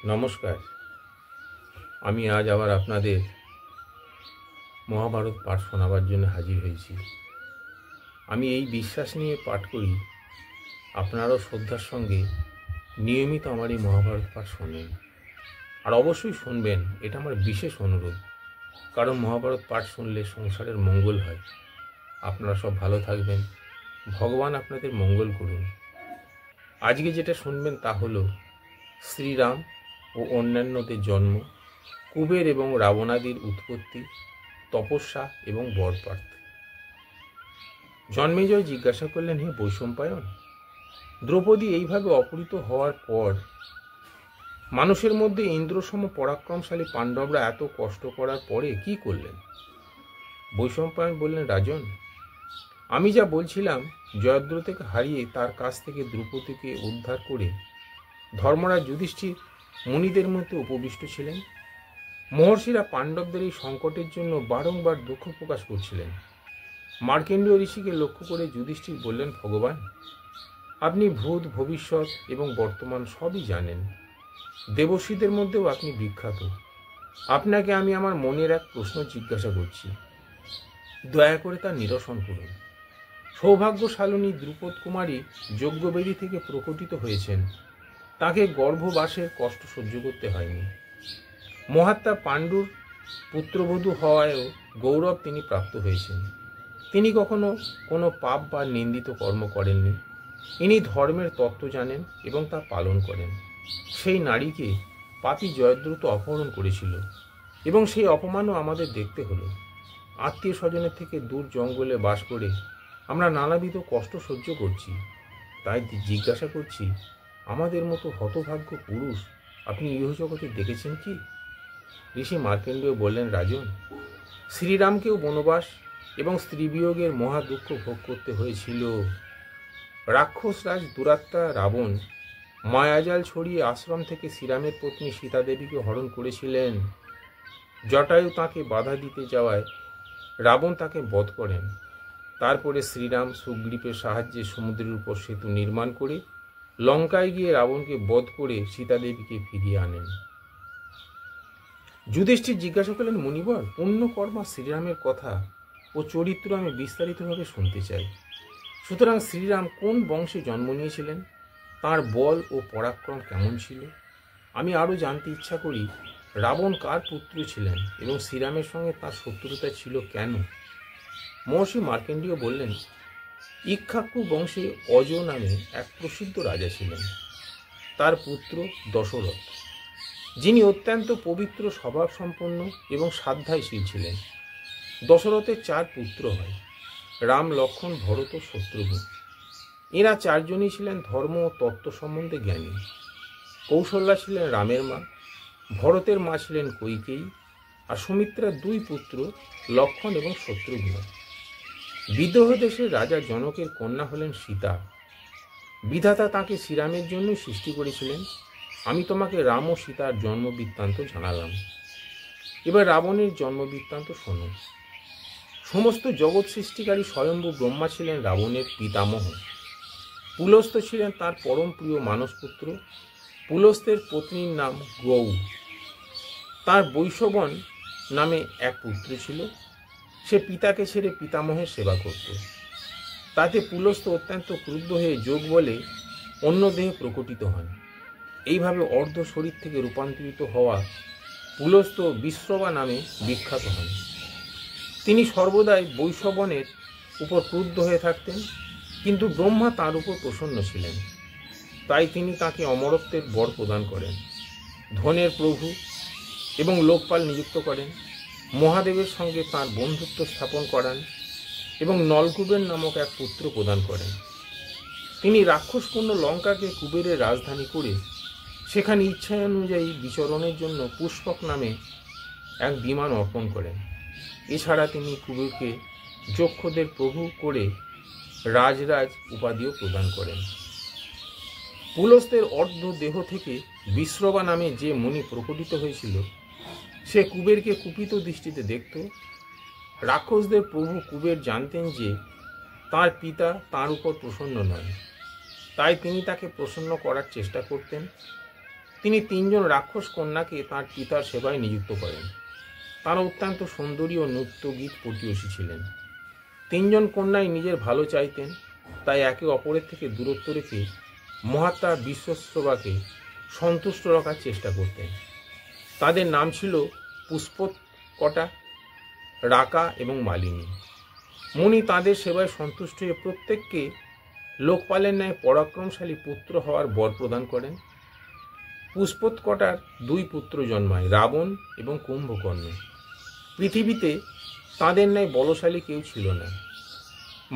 নমস্কার। আমি আজ আবার আপনাদের মহাভারত পাঠ শোনাবার জন্য হাজির হয়েছি। আমি এই বিশ্বাস নিয়ে পাঠ করি আপনারাও শ্রদ্ধার সঙ্গে নিয়মিত আমার এই মহাভারত পাঠ শোনেন, আর অবশ্যই শুনবেন। এটা আমার বিশেষ অনুরোধ, কারণ মহাভারত পাঠ শুনলে সংসারের মঙ্গল হয়। আপনারা সব ভালো থাকবেন, ভগবান আপনাদের মঙ্গল করুন। আজকে যেটা শুনবেন তা হলো শ্রীরাম ও অন্যান্যদের জন্ম, কুবের এবং রাবণাদির উৎপত্তি, তপস্যা এবং বরপ্রাপ্তি। জন্মেজয় জিজ্ঞাসা করলেন, হে বৈশম্পায়ন, দ্রৌপদী এইভাবে অপহৃত হওয়ার পর মানুষের মধ্যে ইন্দ্রসম পরাক্রমশালী পাণ্ডবরা এত কষ্ট করার পরে কি করলেন? বৈশম্পায়ন বললেন, রাজন, আমি যা বলছিলাম, জয়দ্রথকে হারিয়ে তার কাছ থেকে দ্রৌপদীকে উদ্ধার করে ধর্মরাজ যুধিষ্ঠির মুনিদের মধ্যে উপবিষ্ট ছিলেন। মহর্ষিরা পাণ্ডবদের এই সংকটের জন্য বারংবার দুঃখ প্রকাশ করছিলেন। মার্কেন্ডীয় ঋষিকে লক্ষ্য করে যুধিষ্ঠির বললেন, ভগবান, আপনি ভূত, ভবিষ্যৎ এবং বর্তমান সবই জানেন। দেবর্ষীদের মধ্যেও আপনি বিখ্যাত। আপনাকে আমি আমার মনের এক প্রশ্ন জিজ্ঞাসা করছি, দয়া করে তা নিরসন করুন। সৌভাগ্যশালিনী দ্রুপদ কুমারী যজ্ঞবেদী থেকে প্রকটিত হয়েছেন। তাকে গর্ভবাসের কষ্ট সহ্য করতে হয়নি। মহাত্মা পাণ্ডুর পুত্রবধূ হওয়ায়ও গৌরব তিনি প্রাপ্ত হয়েছেন। তিনি কখনো কোনো পাপ বা নিন্দিত কর্ম করেননি। ইনি ধর্মের তত্ত্ব জানেন এবং তা পালন করেন। সেই নারীকে পাপী জয়দ্রথ অপহরণ করেছিল এবং সেই অপমানও আমাদের দেখতে হলো। আত্মীয় স্বজনের থেকে দূর জঙ্গলে বাস করে আমরা নানাবিধ কষ্ট সহ্য করছি। তাই জিজ্ঞাসা করছি, আমাদের মতো হতভাগ্য পুরুষ আপনি ইহজগতে দেখেছেন কি? ঋষি মার্কেন্ডীয় বললেন, রাজন, শ্রীরামকেও বনবাস এবং স্ত্রীবিয়োগের মহা দুঃখ ভোগ করতে হয়েছিল। রাক্ষসরাজ দুরাত্মা রাবণ মায়াজাল ছড়িয়ে আশ্রম থেকে শ্রীরামের পত্নী সীতাদেবীকে হরণ করেছিলেন। জটায়ু তাকে বাধা দিতে যাওয়ায় রাবণ তাকে বধ করেন। তারপরে শ্রীরাম সুগ্রীবের সাহায্যে সমুদ্রের উপর সেতু নির্মাণ করে লঙ্কায় গিয়ে রাবণকে বধ করে সীতাদেবীকে ফিরিয়ে আনেন। যুধিষ্ঠির জিজ্ঞাসা করলেন, মুনিবর, পুণ্যকর্মা শ্রীরামের কথা ও চরিত্র আমি বিস্তারিতভাবে শুনতে চাই। সুতরাং শ্রীরাম কোন বংশে জন্ম নিয়েছিলেন? তার বল ও পরাক্রম কেমন ছিল? আমি আরও জানতে ইচ্ছা করি, রাবণ কার পুত্র ছিলেন এবং শ্রীরামের সঙ্গে তার শত্রুতা ছিল কেন? মহর্ষি মার্কেন্ডীয় বললেন, ইক্ষ্বাকু বংশে অজ নামে এক প্রসিদ্ধ রাজা ছিলেন। তার পুত্র দশরথ, যিনি অত্যন্ত পবিত্র, স্বভাবসম্পন্ন এবং সাধ্যায়শীল ছিলেন। দশরথের 4 পুত্র হয়, রাম, লক্ষ্মণ, ভরত ও শত্রুঘ্ন। এরা 4 জনই ছিলেন ধর্ম ও তত্ত্ব সম্বন্ধে জ্ঞানী। কৌশল্যা ছিলেন রামের মা, ভরতের মা ছিলেন কৈকেয়ী, আর সুমিত্রার 2 পুত্র লক্ষ্মণ এবং শত্রুঘ্ন। বিদেহ দেশের রাজা জনকের কন্যা হলেন সীতা। বিধাতা তাকে শ্রীরামের জন্যই সৃষ্টি করেছিলেন। আমি তোমাকে রাম ও সীতার জন্ম বৃত্তান্ত জানালাম। এবার রাবণের জন্ম বৃত্তান্ত শোনো। সমস্ত জগৎ সৃষ্টিকারী স্বয়ম্ভু ব্রহ্মা ছিলেন রাবণের পিতামহ। পুলস্ত্য ছিলেন তার পরম প্রিয় মানসপুত্র। পুলস্ত্যের পত্নীর নাম গৌ। তার বৈশবন নামে এক পুত্র ছিল। সে পিতাকে ছেড়ে পিতামহের সেবা করত। তাতে পুলস্ত্য অত্যন্ত ক্রুদ্ধ হয়ে যোগ বলে অন্য দেহে প্রকটিত হন। এইভাবে অর্ধ শরীর থেকে রূপান্তরিত হওয়া পুলস্ত্য বিশ্রবা নামে বিখ্যাত হন। তিনি সর্বদাই বৈশবনের উপর ক্রুদ্ধ হয়ে থাকতেন, কিন্তু ব্রহ্মা তার উপর প্রসন্ন ছিলেন। তাই তিনি তাকে অমরত্বের বর প্রদান করেন, ধনের প্রভু এবং লোকপাল নিযুক্ত করেন, মহাদেবের সঙ্গে তাঁর বন্ধুত্ব স্থাপন করান এবং নলকুবের নামক এক পুত্র প্রদান করেন। তিনি রাক্ষসপূর্ণ লঙ্কাকে কুবেরের রাজধানী করে সেখানে ইচ্ছানুযায়ী বিচরণের জন্য পুষ্পক নামে এক বিমান অর্পণ করেন। এছাড়া তিনি কুবেরকে যক্ষদের প্রভু করে রাজরাজ উপাধিও প্রদান করেন। পুলস্ত্যের অর্ধ দেহ থেকে বিশ্রবা নামে যে মুনি প্রকটিত হয়েছিল, সে কুবেরকে কুপিত দৃষ্টিতে দেখত। রাক্ষসদের প্রভু কুবের জানতেন যে তার পিতা তার উপর প্রসন্ন নয়, তাই তিনি তাকে প্রসন্ন করার চেষ্টা করতেন। তিনি 3 জন রাক্ষস কন্যাকে তাঁর পিতার সেবায় নিযুক্ত করেন। তারা অত্যন্ত সুন্দরী ও নৃত্যগীত পটীয়সী ছিলেন। 3 জন কন্যাই নিজের ভালো চাইতেন, তাই একে অপরের থেকে দূরত্ব রেখে মহাত্মা বিশ্বস্রবাকে সন্তুষ্ট রাখার চেষ্টা করতেন। তাদের নাম ছিল পুষ্পকটা, রাকা এবং মালিনী। মুনি তাদের সেবায় সন্তুষ্ট হয়ে প্রত্যেককে লোকপালের ন্যায় পরাক্রমশালী পুত্র হওয়ার বর প্রদান করেন। পুষ্পকটার 2 পুত্র জন্মায়, রাবণ এবং কুম্ভকর্ণ। পৃথিবীতে তাদের ন্যায় বলশালী কেউ ছিল না।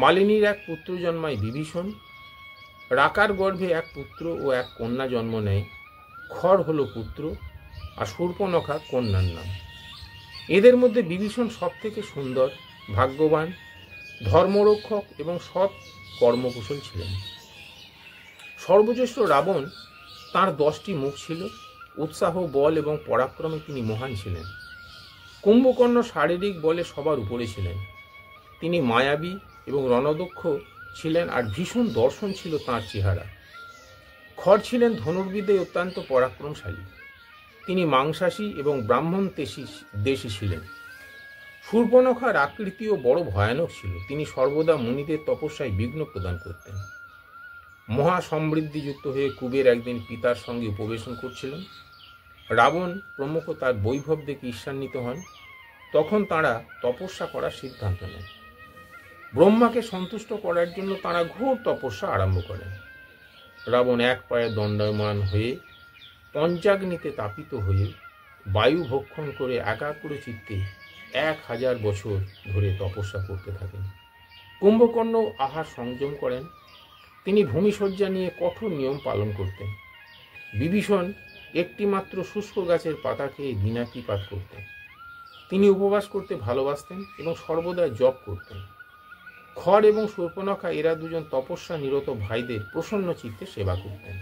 মালিনীর 1 পুত্র জন্মায়, বিভীষণ। রাকার গর্ভে 1 পুত্র ও 1 কন্যা জন্ম নেয়। খর হল পুত্র আর শূর্পণখা কন্যার নাম। এদের মধ্যে বিভীষণ সব থেকে সুন্দর, ভাগ্যবান, ধর্মরক্ষক এবং সৎ কর্মকুশল ছিলেন। সর্বজ্যেষ্ঠ রাবণ, তাঁর 10টি মুখ ছিল। উৎসাহ, বল এবং পরাক্রমে তিনি মহান ছিলেন। কুম্ভকর্ণ শারীরিক বলে সবার উপরে ছিলেন। তিনি মায়াবী এবং রণদক্ষ ছিলেন আর ভীষণ দর্শন ছিল তাঁর চেহারা। খর ছিলেন ধনুর্বিদ্যায় অত্যন্ত পরাক্রমশালী। তিনি মাংসাশী এবং ব্রাহ্মণ দেশী ছিলেন। শূর্পণখার আকৃতিও বড় ভয়ানক ছিল। তিনি সর্বদা মুনিদের তপস্যায় বিঘ্ন প্রদান করতেন। মহা সমৃদ্ধিযুক্ত হয়ে কুবের একদিন পিতার সঙ্গে উপবেশন করছিলেন। রাবণ প্রমুখ তার বৈভব দেখে ঈর্ষান্বিত হন। তখন তাঁরা তপস্যা করার সিদ্ধান্ত নেন। ব্রহ্মাকে সন্তুষ্ট করার জন্য তাঁরা ঘোর তপস্যা আরম্ভ করেন। রাবণ 1 পায়ে দণ্ডায়মান হয়ে, পঞ্চাগ্নিতে তাপিত হয়ে, বায়ু ভক্ষণ করে একাগ্র চিত্তে 1000 বছর ধরে তপস্যা করতে থাকেন। কুম্ভকর্ণ আহার সংযম করেন। তিনি ভূমিশয্যা নিয়ে কঠোর নিয়ম পালন করতেন। বিভীষণ একটি মাত্র শুষ্ক গাছের পাতা খেয়ে দিনাতিপাত করতেন। তিনি উপবাস করতে ভালোবাসতেন এবং সর্বদা জপ করতেন। খর এবং শূর্পণখা এরা 2 জন তপস্যা নিরত ভাইদের প্রসন্ন চিত্তে সেবা করতেন।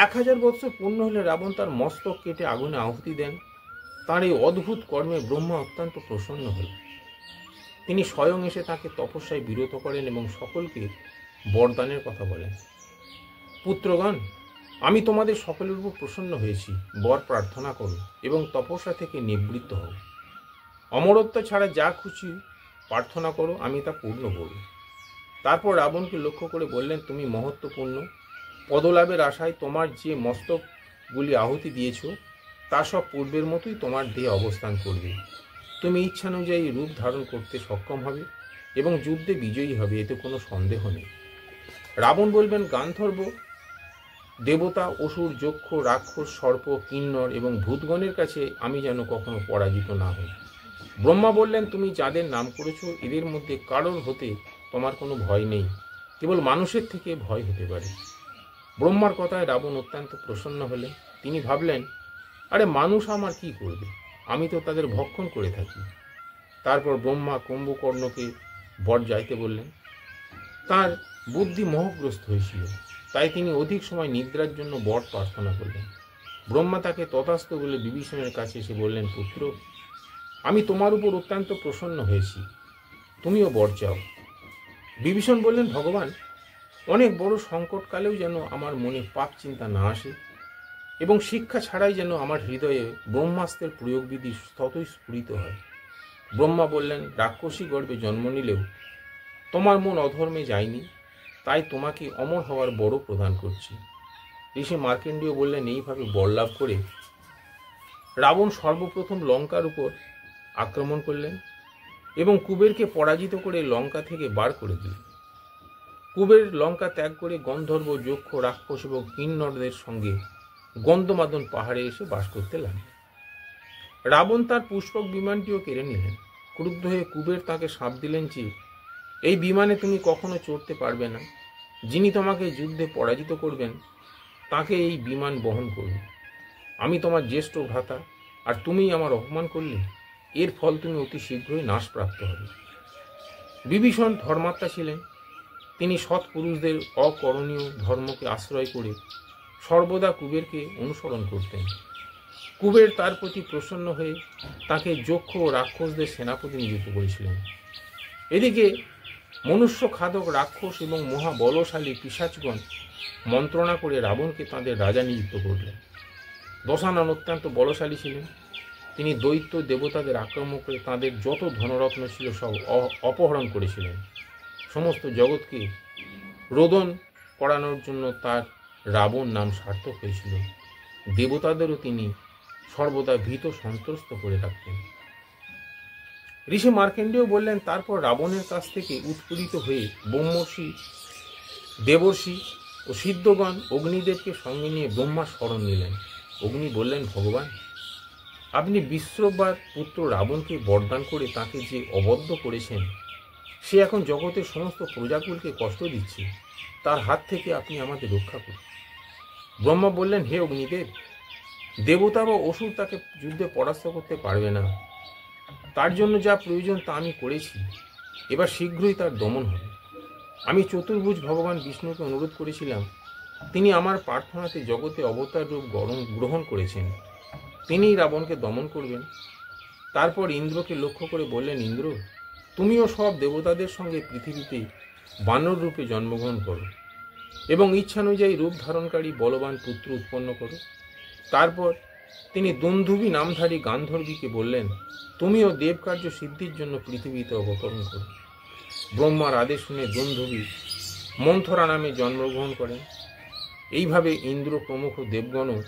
1000 বৎসর পূর্ণ হলে রাবণ তার মস্তক কেটে আগুনে আহুতি দেন। তাঁর এই অদ্ভুত কর্মে ব্রহ্মা অত্যন্ত প্রসন্ন হলেন। তিনি স্বয়ং এসে তাকে তপস্যায় বিরত করেন এবং সকলকে বরদানের কথা বলেন। পুত্রগণ, আমি তোমাদের সকলের উপর প্রসন্ন হয়েছি। বর প্রার্থনা করো এবং তপস্যা থেকে নিবৃত্ত হও। অমরত্ব ছাড়া যা খুশি প্রার্থনা করো, আমি তা পূর্ণ করব। তারপর রাবণকে লক্ষ্য করে বললেন, তুমি মহত্বপূর্ণ। পদলাভের আশায় তোমার যে মস্তকগুলি আহুতি দিয়েছ, তা সব পূর্বের মতোই তোমার দেহে অবস্থান করবে। তুমি ইচ্ছানুযায়ী রূপ ধারণ করতে সক্ষম হবে এবং যুদ্ধে বিজয়ী হবে, এতে কোনো সন্দেহ নেই। রাবণ বলবেন, গান্ধর্ব, দেবতা, অসুর, যক্ষ, রাক্ষস, সর্প, কিন্নর এবং ভূতগণের কাছে আমি যেন কখনো পরাজিত না হই। ব্রহ্মা বললেন, তুমি যাদের নাম করেছ এদের মধ্যে কারোর হতে তোমার কোনো ভয় নেই, কেবল মানুষের থেকে ভয় হতে পারে। ব্রহ্মার কথায় রাবণ অত্যন্ত প্রসন্ন হলেন। তিনি ভাবলেন, আরে মানুষ আমার কি করবে, আমি তো তাদের ভক্ষণ করে থাকি। তারপর ব্রহ্মা কুম্ভকর্ণকে বর যাইতে বললেন। তার বুদ্ধি মোহগ্রস্ত হয়েছিল, তাই তিনি অধিক সময় নিদ্রার জন্য বর প্রার্থনা করলেন। ব্রহ্মা তাকে তথাস্তু বলে বিভীষণের কাছে এসে বললেন, পুত্র, আমি তোমার উপর অত্যন্ত প্রসন্ন হয়েছি, তুমিও বর চাও। বিভীষণ বললেন, ভগবান, অনেক বড় সংকটকালেও যেন আমার মনে পাপ চিন্তা না আসে এবং শিক্ষা ছাড়াই যেন আমার হৃদয়ে ব্রহ্মাস্ত্রের প্রয়োগবিধি ততই স্ফুরিত হয়। ব্রহ্মা বললেন, রাক্ষসী গর্ভে জন্ম নিলেও তোমার মন অধর্মে যায়নি, তাই তোমাকে অমর হওয়ার বড় প্রদান করছি। ঋষি মার্কেন্ডীয় বললেন, এইভাবে বরলাভ করে রাবণ সর্বপ্রথম লঙ্কার উপর আক্রমণ করলেন এবং কুবেরকে পরাজিত করে লঙ্কা থেকে বার করে দিলেন। কুবের লঙ্কা ত্যাগ করে গন্ধর্ব, যক্ষ, রাক্ষস এবং কিন্নরদের সঙ্গে গন্ধমাদন পাহাড়ে এসে বাস করতে লাগলেন। রাবণ তার পুষ্পক বিমানটিও কেড়ে নিলেন। ক্রুদ্ধ হয়ে কুবের তাকে শাপ দিলেন যে, এই বিমানে তুমি কখনো চড়তে পারবে না। যিনি তোমাকে যুদ্ধে পরাজিত করবেন তাকে এই বিমান বহন করবে। আমি তোমার জ্যেষ্ঠ ভ্রাতা, আর তুমি আমার অপমান করলে এর ফল তুমি অতি শীঘ্রই নাশপ্রাপ্ত হবে। বিভীষণ ধর্মাত্মা ছিলেন। তিনি সৎ পুরুষদের অকরণীয় ধর্মকে আশ্রয় করে সর্বদা কুবেরকে অনুসরণ করতেন। কুবের তার প্রতি প্রসন্ন হয়ে তাকে যক্ষ ও রাক্ষসদের সেনাপতি নিযুক্ত করেছিলেন। এদিকে মনুষ্য খাদক রাক্ষস এবং মহাবলশালী পিশাচগণ মন্ত্রণা করে রাবণকে তাঁদের রাজা নিযুক্ত করলেন। দশানন অত্যন্ত বলশালী ছিলেন। তিনি দৈত্য দেবতাদের আক্রমণ করে তাঁদের যত ধনরত্ন ছিল সব অপহরণ করেছিলেন। সমস্ত জগৎকে রোদন করানোর জন্য তার রাবণ নাম সার্থক হয়েছিল। দেবতাদেরও তিনি সর্বদা ভীত সন্ত্রস্ত করে রাখতেন। ঋষি মার্কেন্ডেয় বললেন, তারপর রাবণের কাছ থেকে উৎপীড়িত হয়ে ব্রহ্মর্ষি, দেবর্ষি ও সিদ্ধগণ অগ্নিদেবকে সঙ্গে নিয়ে ব্রহ্মার শরণ নিলেন। অগ্নি বললেন, ভগবান, আপনি বিশ্ববার পুত্র রাবণকে বরদান করে তাকে যে অবদ্ধ করেছেন, সে এখন জগতের সমস্ত প্রজাকুলকে কষ্ট দিচ্ছে। তার হাত থেকে আপনি আমাদের রক্ষা করুন। ব্রহ্মা বললেন, হে অগ্নিদেব, দেবতা বা অসুর তাকে যুদ্ধে পরাস্ত করতে পারবে না। তার জন্য যা প্রয়োজন তা আমি করেছি। এবার শীঘ্রই তার দমন হবে। আমি চতুর্ভুজ ভগবান বিষ্ণুকে অনুরোধ করেছিলাম। তিনি আমার প্রার্থনাতে জগতে অবতার রূপ গ্রহণ করেছেন। তিনিই রাবণকে দমন করবেন। তারপর ইন্দ্রকে লক্ষ্য করে বললেন, ইন্দ্র, তুমিও সব দেবতাদের সঙ্গে পৃথিবীতে বানর রূপে জন্মগ্রহণ করো এবং ইচ্ছানুযায়ী রূপ ধারণকারী বলবান পুত্র উৎপন্ন করো। তারপর তিনি দুন্ধুবি নামধারী গান্ধর্বীকে বললেন, তুমিও দেবকার্য সিদ্ধির জন্য পৃথিবীতে অবতরণ করো। ব্রহ্মার আদেশ শুনে দুন্ধুবি মন্থরা নামে জন্মগ্রহণ করেন। এইভাবে ইন্দ্র প্রমুখ দেবগণও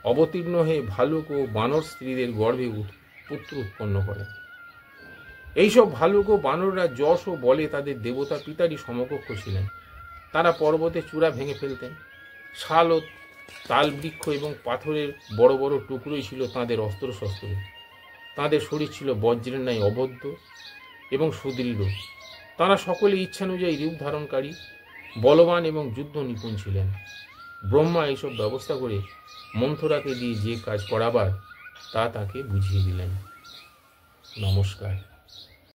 অবতীর্ণ হয়ে ভালুক ও বানর স্ত্রীদের গর্ভে পুত্র উৎপন্ন করেন। এইসব ভালুক ও বানররা যশ ও বলে তাদের দেবতা পিতারই সমকক্ষ ছিলেন। তারা পর্বতে চূড়া ভেঙে ফেলতেন। শাল ও তাল বৃক্ষ এবং পাথরের বড় বড় টুকরোই ছিল তাঁদের অস্ত্রশস্ত্র। তাঁদের শরীর ছিল বজ্রের ন্যায় অবদ্ধ এবং সুদৃঢ়। তাঁরা সকলে ইচ্ছানুযায়ী রূপ ধারণকারী, বলবান এবং যুদ্ধ নিপুণ ছিলেন। ব্রহ্মা এইসব ব্যবস্থা করে মন্থরাকে দিয়ে যে কাজ করাবার তা তাকে বুঝিয়ে দিলেন। নমস্কার।